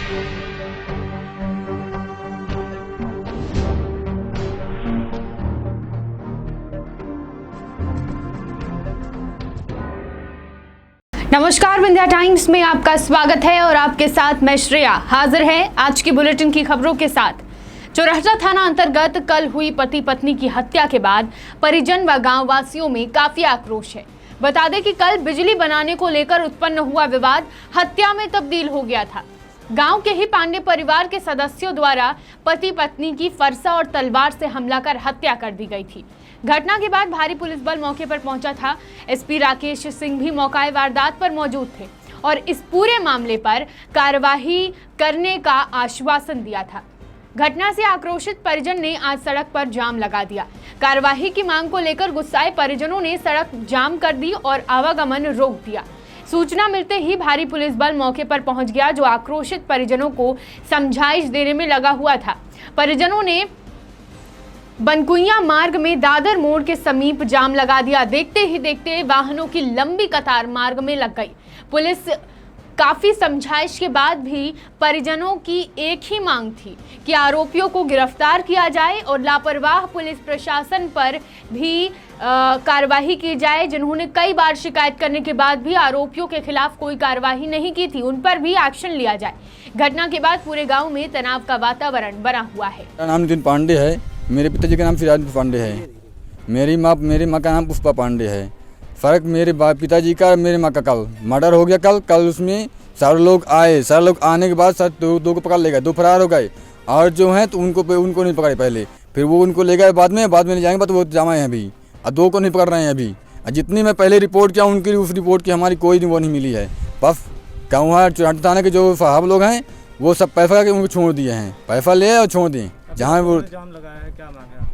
नमस्कार, विंध्या टाइम्स में आपका स्वागत है और आपके साथ मैं श्रेया हाजिर है आज की बुलेटिन की खबरों के साथ। चौराहा थाना अंतर्गत कल हुई पति पत्नी की हत्या के बाद परिजन व गांव वासियों में काफी आक्रोश है। बता दें कि कल बिजली बनाने को लेकर उत्पन्न हुआ विवाद हत्या में तब्दील हो गया था। गांव के ही पांडे परिवार के सदस्यों द्वारा पति पत्नी की फरसा और तलवार से हमला कर हत्या कर दी गई थी। घटना के बाद भारी पुलिस बल मौके पर पहुंचा था। एसपी राकेश सिंह भी मौके वारदात पर मौजूद थे और इस पूरे मामले पर कार्रवाई करने का आश्वासन दिया था। घटना से आक्रोशित परिजन ने आज सड़क पर जाम लगा दिया। कार्रवाई की मांग को लेकर गुस्साए परिजनों ने सड़क जाम कर दी और आवागमन रोक दिया। सूचना मिलते ही भारी पुलिस बल मौके पर पहुंच गया, जो आक्रोशित परिजनों को समझाइश देने में लगा हुआ था। परिजनों ने बनकुइया मार्ग में दादर मोड़ के समीप जाम लगा दिया। देखते ही देखते वाहनों की लंबी कतार मार्ग में लग गई। पुलिस काफी समझाइश के बाद भी परिजनों की एक ही मांग थी कि आरोपियों को गिरफ्तार किया जाए और लापरवाह पुलिस प्रशासन पर भी कार्रवाई की जाए, जिन्होंने कई बार शिकायत करने के बाद भी आरोपियों के खिलाफ कोई कार्रवाई नहीं की थी, उन पर भी एक्शन लिया जाए। घटना के बाद पूरे गांव में तनाव का वातावरण बना हुआ है। नाम नितिन पांडे है, मेरे पिताजी का नाम सिराज पांडे है, मेरी माँ का नाम पुष्पा पांडे है। फ़र्क मेरे पिताजी का और मेरी माँ का कल मर्डर हो गया। कल उसमें सारे लोग आने के बाद सर दो को पकड़ ले गए, दो फरार हो गए और जो हैं तो उनको नहीं पकड़े पहले, फिर वो उनको ले गए बाद में ले जाएंगे, तो वो जमा है अभी और दो को नहीं पकड़ रहे हैं अभी। जितनी मैं पहले रिपोर्ट किया उनकी उस रिपोर्ट की हमारी कोई वो नहीं मिली है। बस गाँव चौराहा थाने के जो साहब लोग हैं वो सब पैसा के उनको छोड़ दिए हैं, पैसा ले और छोड़ दिए। जहाँ वो जाम लगाया है, क्या मांग है आपको?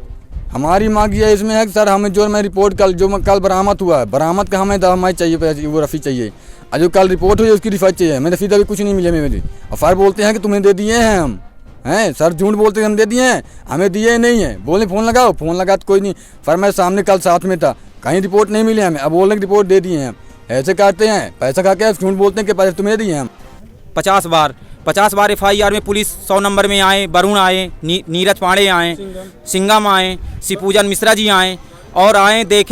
हमारी मांग ये इसमें है कि सर हमें जो मैं रिपोर्ट कल बरामद हुआ है, बरामद का हमें हमारी चाहिए, वो रसीद चाहिए और जो कल रिपोर्ट हुई उसकी रिफाइट चाहिए। मैं रसीद अभी कुछ नहीं मिले मेरी। और सर बोलते हैं कि तुम्हें दे दिए हैं हम, हैं सर झूठ बोलते हैं हम दे दिए हैं, हमें दिए नहीं है। बोले फ़ोन लगाओ, फ़ोन लगा तो कोई नहीं। सर मैं सामने कल साथ में था, कहीं रिपोर्ट नहीं मिली हमें। अब बोलने की रिपोर्ट दे दिए हैं हम, ऐसे करते हैं, पैसा खा के झूठ बोलते हैं कि पैसे तुम्हें दिए हैं हम। 50 बार FIR में पुलिस 100 नंबर में आए, वरुण आए, नीरज पांडे आए, सिंगम आए, शिवपूजन मिश्रा जी आए और देख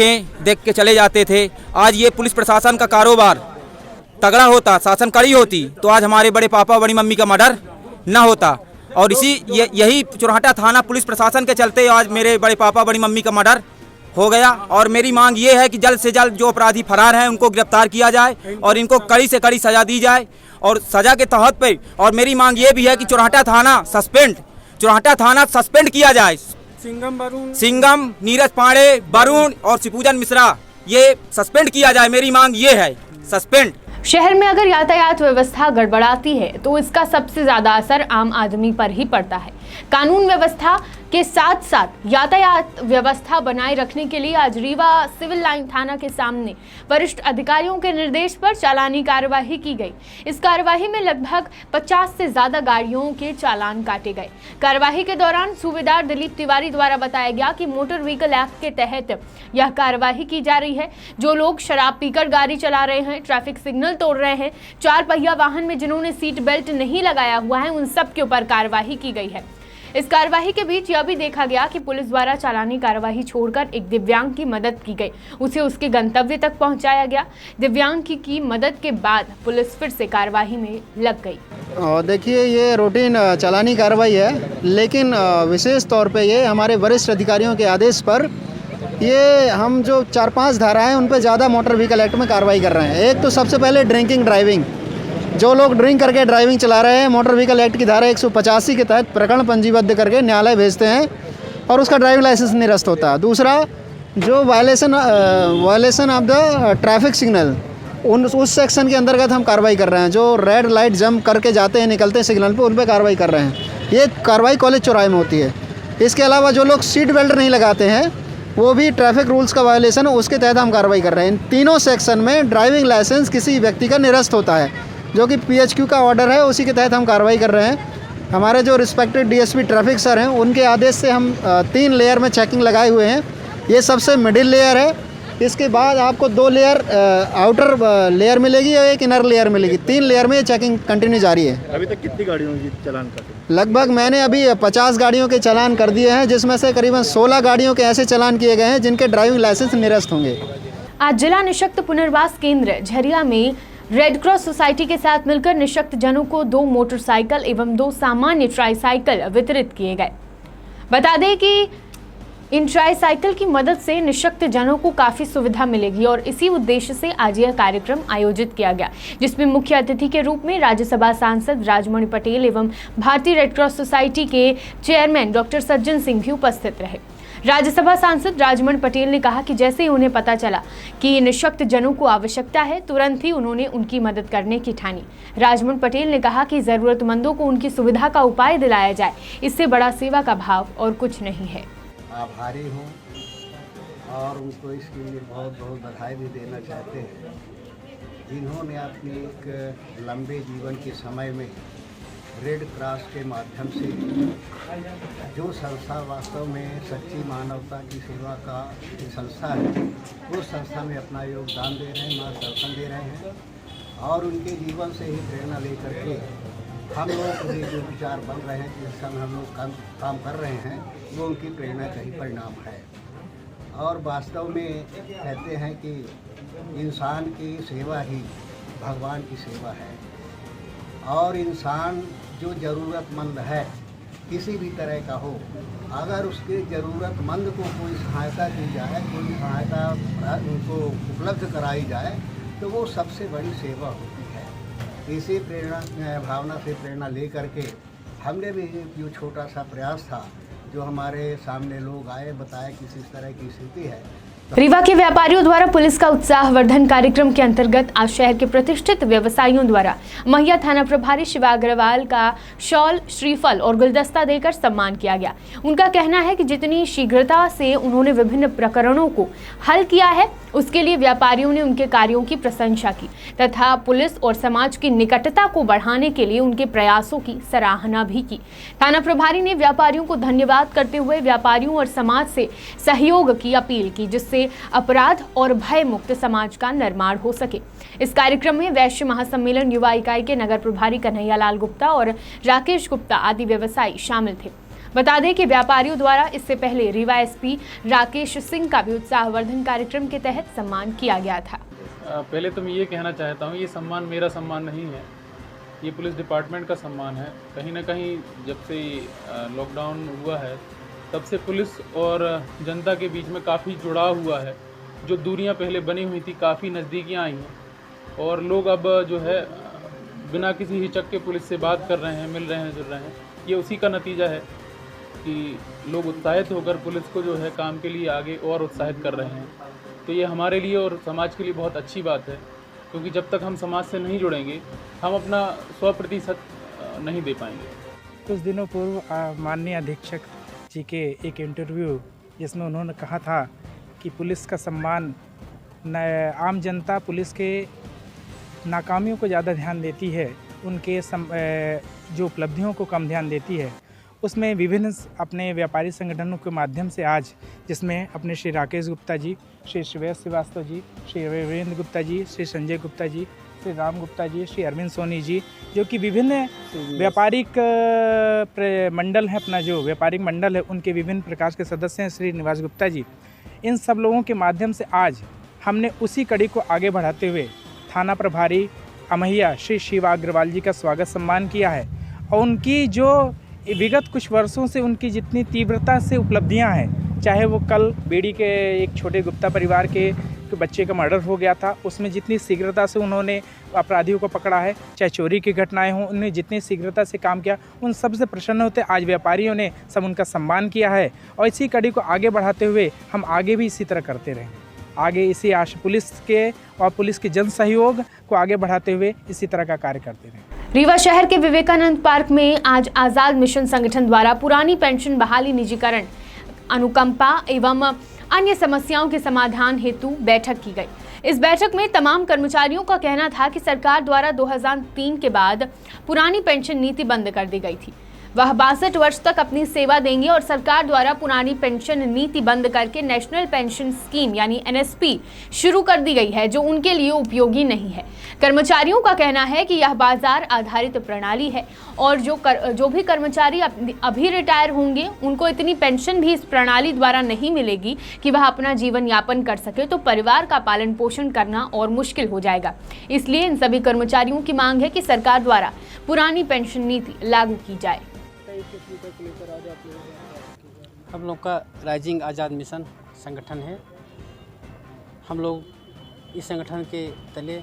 के चले जाते थे। आज ये पुलिस प्रशासन का कारोबार तगड़ा होता, शासन कड़ी होती, तो आज हमारे बड़े पापा बड़ी मम्मी का मर्डर न होता। और यही चौराहा थाना पुलिस प्रशासन के चलते आज मेरे बड़े पापा बड़ी मम्मी का मर्डर हो गया। और मेरी मांग ये है कि जल्द से जल्द जो अपराधी फरार हैं उनको गिरफ्तार किया जाए और इनको कड़ी से कड़ी सजा दी जाए और सजा के तहत पे। और मेरी मांग ये भी है कि चौराहा थाना सस्पेंड किया जाए। सिंगम, नीरज पांडे, वरुण और शिवपूजन मिश्रा ये सस्पेंड किया जाए। मेरी मांग ये है, सस्पेंड। शहर में अगर यातायात व्यवस्था गड़बड़ाती है तो इसका सबसे ज्यादा असर आम आदमी पर ही पड़ता है। कानून व्यवस्था के साथ साथ यातायात व्यवस्था बनाए रखने के लिए आज रीवा सिविल लाइन थाना के सामने वरिष्ठ अधिकारियों के निर्देश पर चालानी कार्यवाही की गई। इस कार्यवाही में लगभग 50 से ज्यादा गाड़ियों के चालान काटे गए। कार्यवाही के दौरान सूबेदार दिलीप तिवारी द्वारा बताया गया कि मोटर व्हीकल एक्ट के तहत यह कार्यवाही की जा रही है। जो लोग शराब पीकर गाड़ी चला रहे हैं, ट्रैफिक सिग्नल तोड़ रहे हैं, 4 पहिया वाहन में जिन्होंने सीट बेल्ट नहीं लगाया हुआ है, उन सब के ऊपर कार्यवाही की गई है। इस कार्यवाही के बीच यह भी देखा गया कि पुलिस द्वारा चालानी कार्यवाही छोड़कर एक दिव्यांग की मदद की गई, उसे उसके गंतव्य तक पहुंचाया गया। दिव्यांग की मदद के बाद पुलिस फिर से कार्यवाही में लग गई। देखिए ये रूटीन चालानी कार्रवाई है, लेकिन विशेष तौर पे ये हमारे वरिष्ठ अधिकारियों के आदेश पर ये हम जो 4-5 धाराएं उन पर ज़्यादा मोटर व्हीकल एक्ट में कार्रवाई कर रहे हैं। एक तो सबसे पहले ड्राइविंग, जो लोग ड्रिंक करके ड्राइविंग चला रहे हैं, मोटर व्हीकल एक्ट की धारा 185 के तहत प्रकरण पंजीबद्ध करके न्यायालय भेजते हैं और उसका ड्राइविंग लाइसेंस निरस्त होता है। दूसरा, जो violation of the traffic signal, उस सेक्शन के अंतर्गत हम कार्रवाई कर रहे हैं। जो रेड लाइट जंप करके जाते हैं, निकलते हैं सिग्नल पे, उन पर कार्रवाई कर रहे हैं। ये कार्रवाई कॉलेज चौराहे में होती है। इसके अलावा जो लोग सीट बेल्ट नहीं लगाते हैं, वो भी ट्रैफिक रूल्स का वायलेशन है, उसके तहत हम कार्रवाई कर रहे हैं। इन तीनों सेक्शन में ड्राइविंग लाइसेंस किसी व्यक्ति का निरस्त होता है, जो कि PHQ का ऑर्डर है, उसी के तहत हम कार्रवाई कर रहे हैं। हमारे जो रिस्पेक्टेड DSP ट्रैफिक सर हैं, उनके आदेश से हम 3 लेयर में चेकिंग लगाए हुए हैं। ये सबसे मिडिल लेयर है इसके बाद आपको 2 लेयर आउटर लेयर मिलेगी और एक इनर लेयर मिलेगी। 3 लेयर में चेकिंग कंटिन्यू जारी है। अभी तक कितनी गाड़ियों की चालान काटे? लगभग मैंने अभी 50 गाड़ियों के चालान कर दिए हैं, जिसमें से करीबन 16 गाड़ियों के ऐसे चालान किए गए हैं जिनके ड्राइविंग लाइसेंस निरस्त होंगे। आज जिला निःशक्त पुनर्वास केंद्र झरिया में रेड क्रॉस सोसाइटी के साथ मिलकर निःशक्त जनों को 2 मोटरसाइकिल एवं 2 सामान्य ट्राईसाइकिल वितरित किए गए। बता दें कि इन ट्राईसाइकिल की मदद से निःशक्त जनों को काफ़ी सुविधा मिलेगी और इसी उद्देश्य से आज यह कार्यक्रम आयोजित किया गया, जिसमें मुख्य अतिथि के रूप में राज्यसभा सांसद राजमणि पटेल एवं भारतीय रेड क्रॉस सोसाइटी के चेयरमैन डॉक्टर सज्जन सिंह भी उपस्थित रहे। राज्यसभा सांसद राजमणि पटेल ने कहा कि जैसे ही उन्हें पता चला कि निःशक्त जनों को आवश्यकता है, तुरंत ही उन्होंने उनकी मदद करने की ठानी। राजमणि पटेल ने कहा कि ज़रूरतमंदों को उनकी सुविधा का उपाय दिलाया जाए, इससे बड़ा सेवा का भाव और कुछ नहीं है। आभारी हूँ और उनको इसके लिए बहुत बहुत बधाई भी देना चाहते हैं, जिन्होंने अपने एक लंबे जीवन के समय में रेड क्रॉस के माध्यम से जो संस्था वास्तव में सच्ची मानवता की सेवा का संस्था है, उस संस्था में अपना योगदान दे रहे हैं, मार्गदर्शन दे रहे हैं और उनके जीवन से ही प्रेरणा लेकर के हम लोगों के जो विचार बन रहे हैं, जिस समय हम लोग काम कर रहे हैं, वो उनकी प्रेरणा का ही परिणाम है। और वास्तव में कहते हैं कि इंसान की सेवा ही भगवान की सेवा है और इंसान जो ज़रूरतमंद है किसी भी तरह का हो, अगर उसके ज़रूरतमंद को कोई सहायता की जाए, कोई सहायता उनको उपलब्ध कराई जाए, तो वो सबसे बड़ी सेवा होती है। इसी प्रेरणा भावना से प्रेरणा ले करके हमने भी जो छोटा सा प्रयास था, जो हमारे सामने लोग आए, बताए किस तरह की स्थिति है। रीवा के व्यापारियों द्वारा पुलिस का उत्साहवर्धन कार्यक्रम के अंतर्गत आज शहर के प्रतिष्ठित व्यवसायियों द्वारा महिला थाना प्रभारी शिवा अग्रवाल का शॉल, श्रीफल और गुलदस्ता देकर सम्मान किया गया। उनका कहना है कि जितनी शीघ्रता से उन्होंने विभिन्न प्रकरणों को हल किया है, उसके लिए व्यापारियों ने उनके कार्यों की प्रशंसा की तथा पुलिस और समाज की निकटता को बढ़ाने के लिए उनके प्रयासों की सराहना भी की। थाना प्रभारी ने व्यापारियों को धन्यवाद करते हुए व्यापारियों और समाज से सहयोग की अपील की, जिससे अपराध और भय मुक्त समाज का निर्माण हो सके। इस कार्यक्रम में वैश्य महासम्मेलन युवा इकाई के नगर प्रभारी कन्हैया लाल गुप्ता और राकेश गुप्ता आदि व्यवसायी शामिल थे। बता दें कि व्यापारियों द्वारा इससे पहले रीवा एसपी राकेश सिंह का भी उत्साहवर्धन कार्यक्रम के तहत सम्मान किया गया था। पहले तो मैं ये कहना चाहता हूँ, ये सम्मान मेरा सम्मान नहीं है, ये पुलिस डिपार्टमेंट का सम्मान है। कहीं ना कहीं जब से लॉकडाउन हुआ है, तब से पुलिस और जनता के बीच में काफ़ी जुड़ाव हुआ है। जो दूरियां पहले बनी हुई थी, काफ़ी नज़दीकियां आई हैं और लोग अब जो है बिना किसी हिचक के पुलिस से बात कर रहे हैं, मिल रहे हैं, जुड़ रहे हैं। ये उसी का नतीजा है कि लोग उत्साहित होकर पुलिस को जो है काम के लिए आगे और उत्साहित कर रहे हैं। तो ये हमारे लिए और समाज के लिए बहुत अच्छी बात है, क्योंकि जब तक हम समाज से नहीं जुड़ेंगे, हम अपना 100% नहीं दे पाएंगे। कुछ दिनों पूर्व माननीय अधीक्षक जी के एक इंटरव्यू, जिसमें उन्होंने कहा था कि पुलिस का सम्मान, आम जनता पुलिस के नाकामियों को ज़्यादा ध्यान देती है, उनके जो उपलब्धियों को कम ध्यान देती है। उसमें विभिन्न अपने व्यापारी संगठनों के माध्यम से आज, जिसमें अपने श्री राकेश गुप्ता जी, श्री श्रेयस श्रीवास्तव जी, श्री वीरेंद्र गुप्ता जी, श्री संजय गुप्ता जी, श्री राम गुप्ता जी, श्री अरविंद सोनी जी, जो कि विभिन्न व्यापारिक मंडल है, अपना जो व्यापारिक मंडल है, उनके विभिन्न प्रकार के सदस्य हैं, श्री निवास गुप्ता जी, इन सब लोगों के माध्यम से आज हमने उसी कड़ी को आगे बढ़ाते हुए थाना प्रभारी अमैया श्री शिवा अग्रवाल जी का स्वागत सम्मान किया है। और उनकी जो विगत कुछ वर्षों से उनकी जितनी तीव्रता से उपलब्धियां हैं, चाहे वो कल बेड़ी के एक छोटे गुप्ता परिवार के बच्चे का मर्डर हो गया था, उसमें जितनी शीघ्रता से उन्होंने अपराधियों को पकड़ा है, चाहे चोरी की घटनाएं हों, उन्होंने जितनी शीघ्रता से काम किया, उन सब से प्रसन्न होते आज व्यापारियों ने सब उनका सम्मान किया है। और इसी कड़ी को आगे बढ़ाते हुए हम आगे भी इसी तरह करते रहें। आगे इसी पुलिस के और पुलिस के जन सहयोग को आगे बढ़ाते हुए इसी तरह का कार्य करते रहें। रीवा शहर के विवेकानंद पार्क में आज आज़ाद मिशन संगठन द्वारा पुरानी पेंशन बहाली, निजीकरण, अनुकंपा एवं अन्य समस्याओं के समाधान हेतु बैठक की गई। इस बैठक में तमाम कर्मचारियों का कहना था कि सरकार द्वारा 2003 के बाद पुरानी पेंशन नीति बंद कर दी गई थी। वह 62 वर्ष तक अपनी सेवा देंगे और सरकार द्वारा पुरानी पेंशन नीति बंद करके नेशनल पेंशन स्कीम यानी NSP शुरू कर दी गई है, जो उनके लिए उपयोगी नहीं है। कर्मचारियों का कहना है कि यह बाजार आधारित प्रणाली है और जो भी कर्मचारी अभी रिटायर होंगे उनको इतनी पेंशन भी इस प्रणाली द्वारा नहीं मिलेगी कि वह अपना जीवन यापन कर सके, तो परिवार का पालन पोषण करना और मुश्किल हो जाएगा। इसलिए इन सभी कर्मचारियों की मांग है कि सरकार द्वारा पुरानी पेंशन नीति लागू की जाए। हम लोग का राइजिंग आज़ाद मिशन संगठन है। हम लोग इस संगठन के तले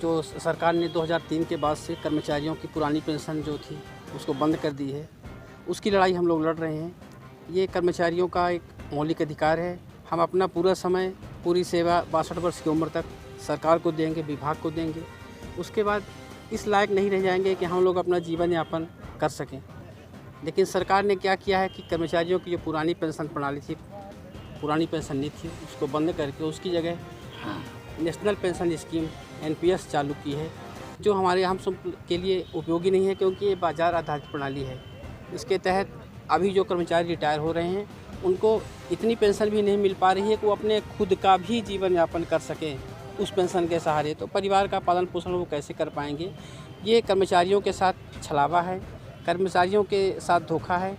जो सरकार ने 2003 के बाद से कर्मचारियों की पुरानी पेंशन जो थी उसको बंद कर दी है, उसकी लड़ाई हम लोग लड़ रहे हैं। ये कर्मचारियों का एक मौलिक अधिकार है। हम अपना पूरा समय, पूरी सेवा 62 वर्ष की उम्र तक सरकार को देंगे, विभाग को देंगे। उसके बाद इस लायक नहीं रह जाएंगे कि हम लोग अपना जीवन यापन कर सकें। लेकिन सरकार ने क्या किया है कि कर्मचारियों की जो पुरानी पेंशन प्रणाली थी, पुरानी पेंशन नीति थी, उसको बंद करके उसकी जगह नेशनल पेंशन स्कीम NPS चालू की है, जो हमारे हम सब के लिए उपयोगी नहीं है, क्योंकि ये बाजार आधारित प्रणाली है। इसके तहत अभी जो कर्मचारी रिटायर हो रहे हैं उनको इतनी पेंशन भी नहीं मिल पा रही है कि वो अपने खुद का भी जीवन यापन कर सकें उस पेंशन के सहारे। तो परिवार का पालन पोषण वो कैसे कर पाएंगे? ये कर्मचारियों के साथ छलावा है, कर्मचारियों के साथ धोखा है।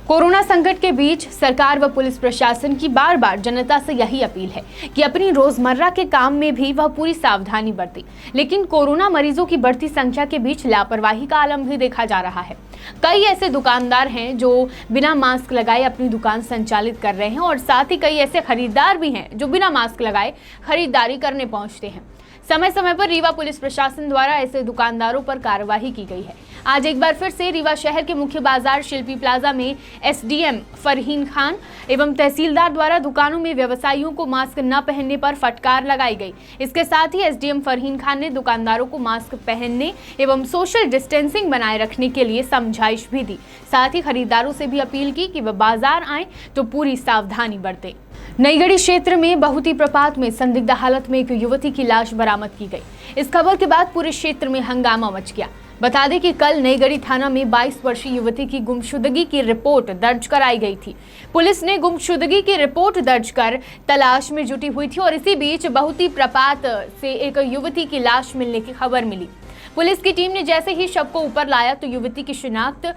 कोरोना संकट के बीच सरकार व पुलिस प्रशासन की बार बार जनता से यही अपील है कि अपनी रोजमर्रा के काम में भी वह पूरी सावधानी बरते, लेकिन कोरोना मरीजों की बढ़ती संख्या के बीच लापरवाही का आलम भी देखा जा रहा है। कई ऐसे दुकानदार हैं जो बिना मास्क लगाए अपनी दुकान संचालित कर रहे हैं और साथ ही कई ऐसे खरीदार भी हैं जो बिना मास्क लगाए खरीदारी करने पहुंचते हैं। समय समय पर रीवा पुलिस प्रशासन द्वारा ऐसे दुकानदारों पर कार्रवाई की गई है। आज एक बार फिर से रीवा शहर के मुख्य बाजार शिल्पी प्लाजा में SDM फरहीन खान एवं तहसीलदार द्वारा दुकानों में व्यवसायियों को मास्क न पहनने पर फटकार लगाई गई। इसके साथ ही SDM फरहीन खान ने दुकानदारों को मास्क पहनने एवं सोशल डिस्टेंसिंग बनाए रखने के लिए समझाइश भी दी। साथ ही खरीदारों से भी अपील की कि वह बाजार आए तो पूरी सावधानी बरतें। नईगढ़ी क्षेत्र में बहुती प्रपात में संदिग्ध हालत में एक युवती की लाश बरामद की गई। इस खबर के बाद पूरे क्षेत्र में हंगामा मच गया। बता दें कि कल नईगढ़ी थाना में 22 वर्षीय युवती की गुमशुदगी की रिपोर्ट दर्ज कराई गई थी। पुलिस ने गुमशुदगी की रिपोर्ट दर्ज कर तलाश में जुटी हुई थी और इसी बीच बहुती प्रपात से एक युवती की लाश मिलने की खबर मिली। पुलिस की टीम ने जैसे ही शव को ऊपर लाया तो युवती की शिनाख्त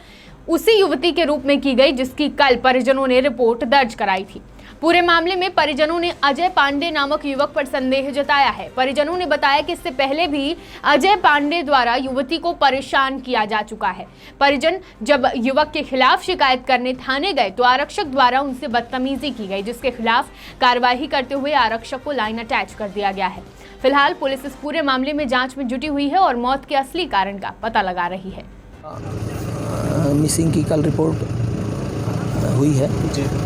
उसी युवती के रूप में की गई जिसकी कल परिजनों ने रिपोर्ट दर्ज कराई थी। पूरे मामले में परिजनों ने अजय पांडे नामक युवक पर संदेह जताया है। परिजनों ने बताया कि इससे पहले भी अजय पांडे द्वारा युवती को परेशान किया जा चुका है। परिजन जब युवक के खिलाफ शिकायत करने थाने गए तो आरक्षक द्वारा उनसे बदतमीजी की गई, जिसके खिलाफ कार्रवाई करते हुए आरक्षक को लाइन अटैच कर दिया गया है। फिलहाल पुलिस इस पूरे मामले में जाँच में जुटी हुई है और मौत के असली कारण का पता लगा रही है। मिसिंग की कल रिपोर्ट हुई है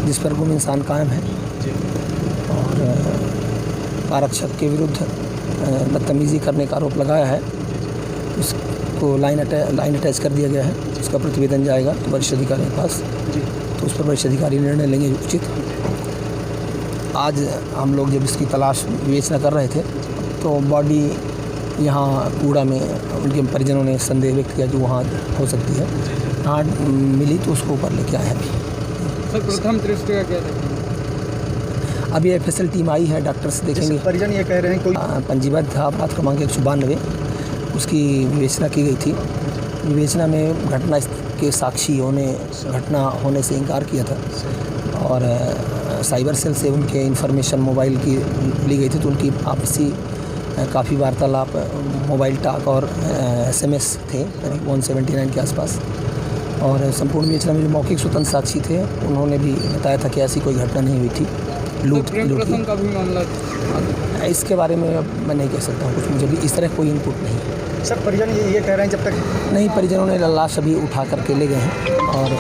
जिस पर गुम इंसान कायम है और आरक्षक के विरुद्ध बदतमीज़ी करने का आरोप लगाया है। उसको लाइन अटैच कर दिया गया है। उसका प्रतिवेदन जाएगा तो वरिष्ठ अधिकारी के पास, तो उस पर वरिष्ठ अधिकारी निर्णय लेंगे उचित। आज हम लोग जब इसकी तलाश विवेचना कर रहे थे तो बॉडी यहाँ कूड़ा में उनके परिजनों ने संदेह व्यक्त किया जो वहाँ हो सकती है, यहाँ मिली तो उसको ऊपर लेके आए हैं। सर, प्रथम दृष्टि का क्या देखेंगे? अभी FSL टीम आई है, डॉक्टर्स देखेंगे। परिजन ये कह रहे हैं कोई पंजीबद्ध था अपराध क्रमांक 192, उसकी विवेचना की गई थी। विवेचना में घटना के साक्षी घटना होने से इनकार किया था और साइबर सेल से उनके इन्फॉर्मेशन मोबाइल की ली गई थी, तो उनकी आपसी काफ़ी वार्तालाप, मोबाइल टॉक और SMS थे करीब 179 के आसपास। और संपूर्ण विवेचना में जो मौखिक स्वतंत्र साक्षी थे उन्होंने भी बताया था कि ऐसी कोई घटना नहीं हुई थी। लूट का भी मामला, इसके बारे में मैं नहीं कह सकता हूँ कुछ, मुझे भी इस तरह कोई इनपुट नहीं। सर, परिजन ये कह रहे हैं जब तक नहीं, परिजनों ने लाश अभी उठा करके ले गए हैं और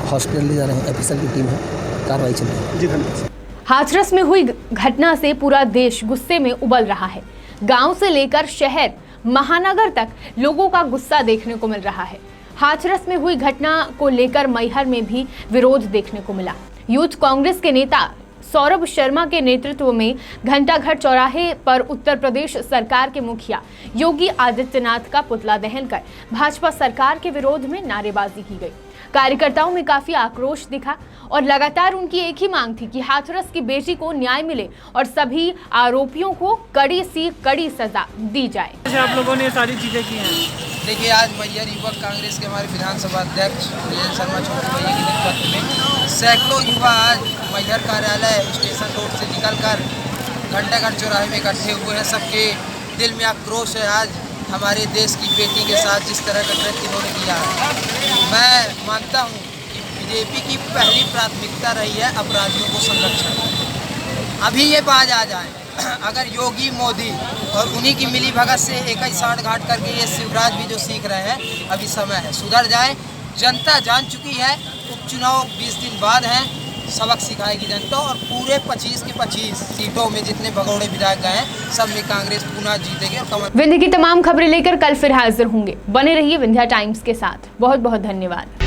हॉस्पिटल ले जा रहे हैं। FSL की टीम है, कार्रवाई चल रही है। जी धन्यवाद। हाथरस में हुई घटना से पूरा देश गुस्से में उबल रहा है। गांव से लेकर शहर, महानगर तक लोगों का गुस्सा देखने को मिल रहा है। हाथरस में हुई घटना को लेकर मैहर में भी विरोध देखने को मिला। यूथ कांग्रेस के नेता सौरभ शर्मा के नेतृत्व में घंटाघर चौराहे पर उत्तर प्रदेश सरकार के मुखिया योगी आदित्यनाथ का पुतला दहन कर भाजपा सरकार के विरोध में नारेबाजी की गई। कार्यकर्ताओं में काफी आक्रोश दिखा और लगातार उनकी एक ही मांग थी कि हाथरस की बेटी को न्याय मिले और सभी आरोपियों को कड़ी से कड़ी सजा दी जाए। आप लोगों ने सारी चीजें की हैं। देखिए, आज मैहर युवक कांग्रेस के हमारे विधानसभा अध्यक्ष वीरेंद्र शर्मा छोटे भैया के नेतृत्व में सैकड़ों युवा आज मैहर कार्यालय स्टेशन रोड से निकलकर घंटाघर चौराहे में इकट्ठे हुए हैं। सबके दिल में आक्रोश है आज हमारे देश की बेटी के साथ जिस तरह का कृत्य इन्होंने किया है। मैं मानता हूँ कि बीजेपी की पहली प्राथमिकता रही है अपराधियों को संरक्षण। अभी ये बाज आ जाए, अगर योगी मोदी और उन्हीं की मिली भगत से एक ही सांठ घाट करके ये शिवराज भी जो सीख रहे हैं, अभी समय है सुधर जाए। जनता जान चुकी है, उपचुनाव 20 दिन बाद हैं, सबक सिखाएगी जनता और पूरे 25 के 25 सीटों में जितने भगोड़े विधायक गए हैं सब में कांग्रेस पुनः जीतेगी। और कमल विंध्य की तमाम खबरें लेकर कल फिर हाजिर होंगे। बने रहिए विंध्या टाइम्स के साथ। बहुत बहुत धन्यवाद।